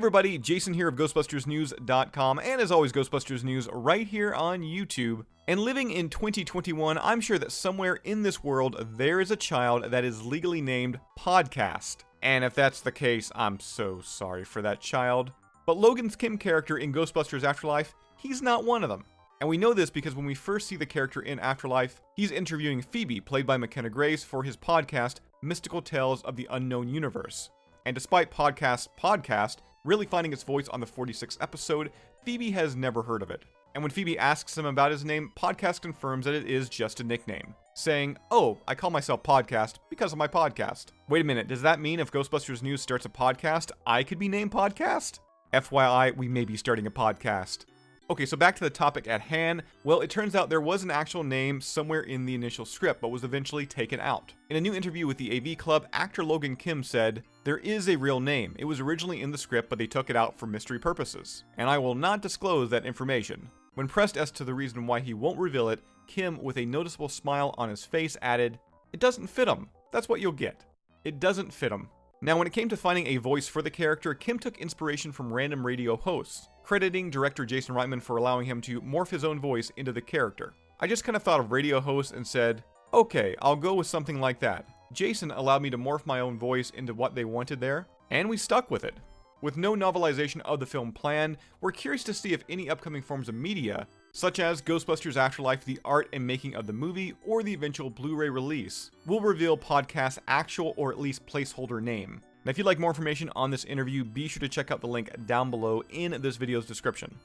everybody, Jason here of GhostbustersNews.com, and as always, Ghostbusters News right here on YouTube. And living in 2021, I'm sure that somewhere in this world there is a child that is legally named Podcast. And if that's the case, I'm so sorry for that child. But Logan's Kim character in Ghostbusters Afterlife, he's not one of them. And we know this because when we first see the character in Afterlife, he's interviewing Phoebe, played by McKenna Grace, for his podcast, Mystical Tales of the Unknown Universe. And despite Podcast really finding its voice on the 46th episode, Phoebe has never heard of it. And when Phoebe asks him about his name, Podcast confirms that it is just a nickname, saying, "Oh, I call myself Podcast because of my podcast." Wait a minute, does that mean if Ghostbusters News starts a podcast, I could be named Podcast? FYI, we may be starting a podcast. Okay, so back to the topic at hand. Well, it turns out there was an actual name somewhere in the initial script, but was eventually taken out. In a new interview with the AV Club, actor Logan Kim said, "There is a real name. It was originally in the script, but they took it out for mystery purposes. And I will not disclose that information." When pressed as to the reason why he won't reveal it, Kim, with a noticeable smile on his face, added, "It doesn't fit him. That's what you'll get. It doesn't fit him." Now, when it came to finding a voice for the character, Kim took inspiration from random radio hosts, crediting director Jason Reitman for allowing him to morph his own voice into the character. I just kind of thought of radio hosts and said, okay, I'll go with something like that. Jason allowed me to morph my own voice into what they wanted there, and we stuck with it. With no novelization of the film planned, we're curious to see if any upcoming forms of media, such as Ghostbusters Afterlife, the art and making of the movie, or the eventual Blu-ray release, will reveal Podcast's actual or at least placeholder name. Now, if you'd like more information on this interview, be sure to check out the link down below in this video's description.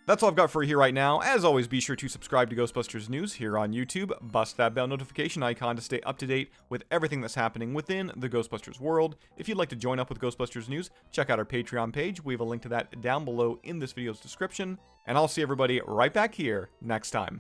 That's all I've got for you here right now. As always, be sure to subscribe to Ghostbusters News here on YouTube, bust that bell notification icon to stay up to date with everything that's happening within the Ghostbusters world. If you'd like to join up with Ghostbusters News, check out our Patreon page. We have a link to that down below in this video's description. And I'll see everybody right back here next time.